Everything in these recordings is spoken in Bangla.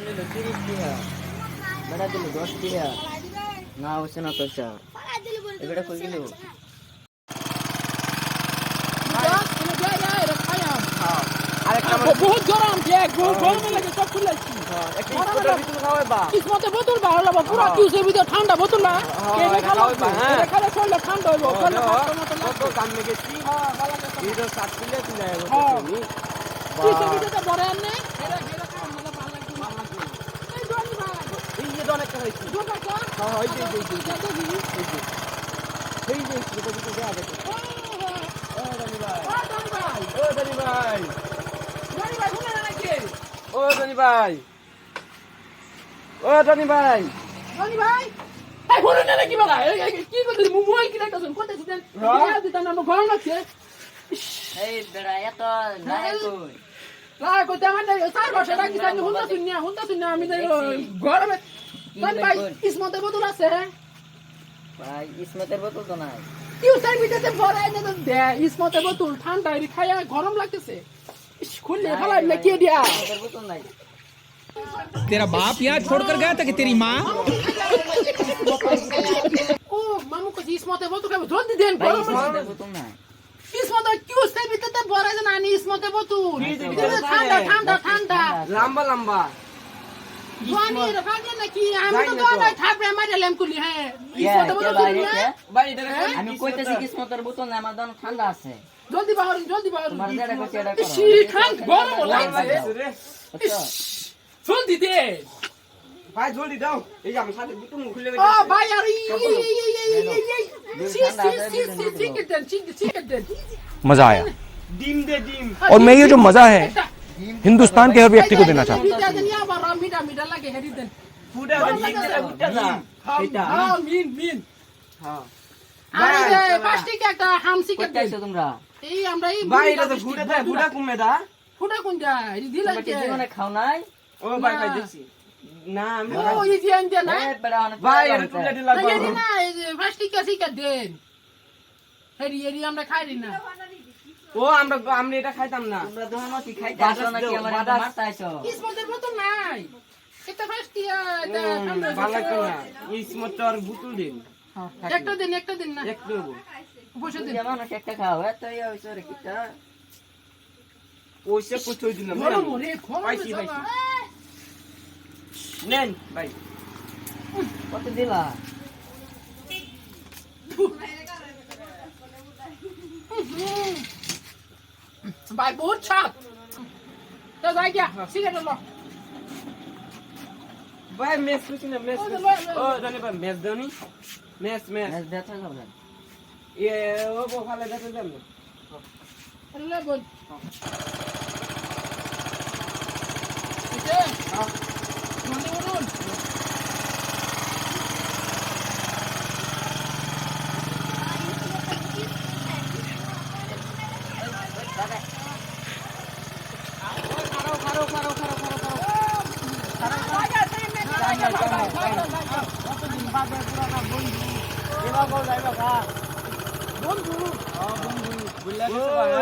নিল 30 টাকা, বেটা দিল 10 টাকা, না হচ্ছে না তোর চা, এটা কই গেল? বহুত গরম গরমে লাগে সব খুলেছি কিসমতে বোতল বা হলো পুরা কিউসের ভিতরে ঠান্ডা বোতল না খালে চললে ঠান্ডা হইব কাম লেগেছি ভিডিও সাত কিলো তুলে কিউসের ভিতরে বড় আনে হেরা হেরা কাম মানে ভালো লাগবে এই জনি ভাই এই যে অনেক খাইছি হ্যাঁ এই যে এটা দিতে যা দেখো ও ধনী ভাই শুনে না নাকি ও ধনী ভাই জনি ভাই এই শুনে না নাকি বলা কি করছিস মোবাইল কিনা করছিস কোথায় দিতেন মোবাইল দিতেন না গরম লাগছে এই বেড়া এত নাই কই লাই কইতে আমার চার বছর রাখি জানি হুন্ডা শুনিয়া আমি গরমে জনি ভাই কিসমতে বোতল আছে ভাই ইসমাতের বোতল তো নাই কিউসের ভিতরে ভরাই না দে ইসমতে বোতল ঠান্ডা এর খায়া গরম লাগতেছে খুললে ফেলাই না কে দিয়া ইসমাতের বোতল নাই तेरा बाप यहाँ छोड़कर गया था कि तेरी माँ? ও মামু কই ইসমতে বোতল খাবে জলদি দেন ভাই গরম ইসমাতের বোতল নাই ইসমতে কিউসের ভিতরে ভরাই না আনি ইসমতে বোতল ঠান্ডা লম্বা জনি রে ভাগে নাকি আমি তো দোয়া থাপড়ে মারলাম কুলি হ্যাঁ ইসমতে বোতল ভাই আমি কইতেছি কিসমতের বোতল নাই, আমার দাম ঠান্ডা আছে। জলদি বাহর তোমার যেটা কইছে এটা করো। শি ঠান্ডা গরম লাগছে জলদি দে ভাই জলদি দাও এই যে আমি সাথে বুতুম খুলে ও ভাই আর চিকেন मजा आया ডিম দে ডিম और मैं ये जो मजा है हिंदुस्तान के हर व्यक्ति को देना चाहता हूँ। মিটা লাগে হেডি দেন ফুটা দে ডিম দে ফুটা দা এটা হ্যাঁ মিন হ্যাঁ আরে প্লাস্টিক একটা হামসি কে কইতে আইছো তোমরা? এই আমরা এই ভাই এটা তো ফুটা দে ফুটা কমে দা ফুটা কোন যায় এই দিলা তোমরা কি কে জীবনে খাও নাই? ও ভাই ভাই দেখছি না আমি ও এই যে আনতে না এই বেড়া অনেক ভাই এটা তুলে দিলা এই না এই যে প্লাস্টিক কে সিকা দেন হেডি আমরা খাই না ও আমরা এটা খাইতাম না তোমরা দোনো কি খাইতে আসো নাকি আমার মারতে আইছো? কিসমতের মতো নাই এটা ফাস্টিয়া ভালো লাগতো না ইসমতর বুতুল দিন একটা দিন না এক দেবো পয়সা দিন যেমন একটা খাও এত ইয়া হইছো রে কিটা ওইসে পুতুল দিলাম গরম রে পাইছি পাইছি নেন ভাই কত দিলা? ভাই বহুত ছাপ তো যাই গিয়া সিগারেট লো ভাই মেস কুছি না মেস ও জানি ভাই মেস দেওনি মেস ব্যথা যাবে এ ও ভালো দেখতে যাম লে বল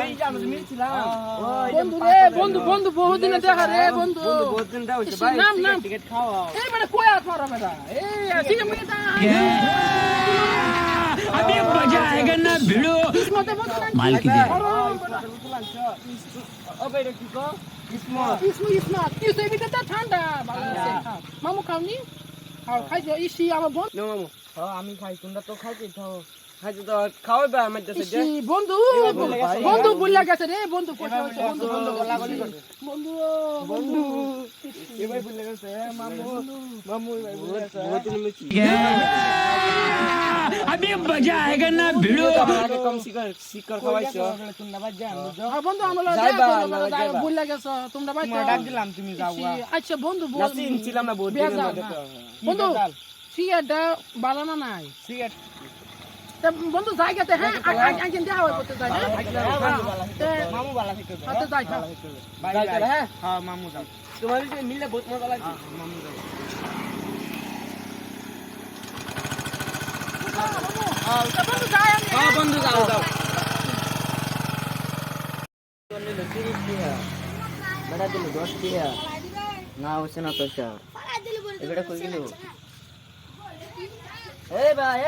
এটা মনে মনে বন্ধু বহুদিনে দেখা রে বন্ধু নাম টিকিট খাওয়া এই মানে কই আছ মারা বেটা এই ঠিক আছে अभी मजा आएगा ना भिड़ो কিসমতে বন্ধু माल की दे ও ভাই কি কো ইসমা কি সে ভিতরে ঠান্ডা ভালো আছে মামু খাওনি খাই যাও ইসি আমার বন্ধু নো মামু আমি খাই তোমরা তো খাইতে খাও খাইতে তো খাওয়াই বা আমার কাছে দে বন্ধু ভুলে গেছে রে বন্ধু কোথায় আছে বন্ধু এ ভাই ভুলে গেছে মামু ভাই ভুলে গেছে বহুত মিছি अभी मजा आएगा ना भिड़ो আগে কম শিকার খাওয়াইছো তোমরা বাদ যাও বন্ধু আমরা ভুলে গেছে তোমরা ভাই ডাক দিলাম তুমি যাও আচ্ছা বন্ধু নাসি ছিলাম না বহুত দিনের মধ্যে তো বন্ধু সিগারেটটা বালানা নাই সিগারেট বন্ধু জায়গাতে হ্যাঁ আগে দেওয়া হয় করতে যাই মামু বালা থেকে হাতে যাই ভাই হ্যাঁ হ্যাঁ মামু যাও তোমার যে মিলে বহুত মজা লাগছে মামু যাও বন্ধু যাই আমি হ্যাঁ বন্ধু যাও নিল 30 টাকা, বেটা দিল 10 টাকা, না হচ্ছে না তো চা এবারে কই গেল এই ভাই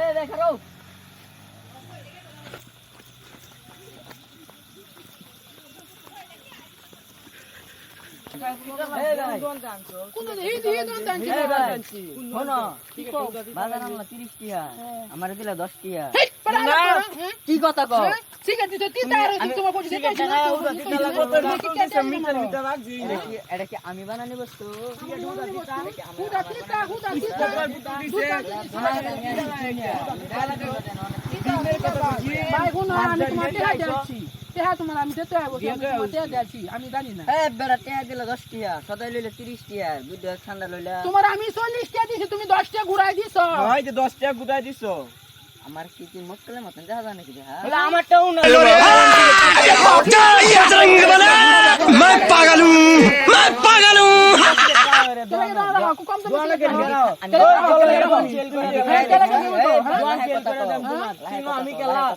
এই দেখ রাও কোন এই দিয়ে দান টানছি এই ভাই শোনো বাজার আনলা 30 টাকা আমারে দিলা 10 টাকা হেই পাড়া না কি কথা কও ঠিক আছে তুই তার তোমার পয়সা দিতে এটা কি আমি বানানি বস্তু ভাই কোন আমি তোমার টেহা দিচ্ছি টেহা তোমার আমি দিতে হবে তোমার টেহা দিচ্ছি আমি জানি না এই বেড়া টাকা দিলা 10 টাকা সদাই লইলে 30 টাকা বুঝছো ঠান্ডা লইলা তোমার আমি 40 টাকা দিছি তুমি 10 টাকা ঘুরাই দিছো ভাই যে 10 টাকা গুদাই দিছো আমার কি মক্কেলের মতন দেখা যায় নাকি দেখা তাহলে আমারটাও না मैं पागल हूँ मैं पागल हूँ কম তো আমি কেলা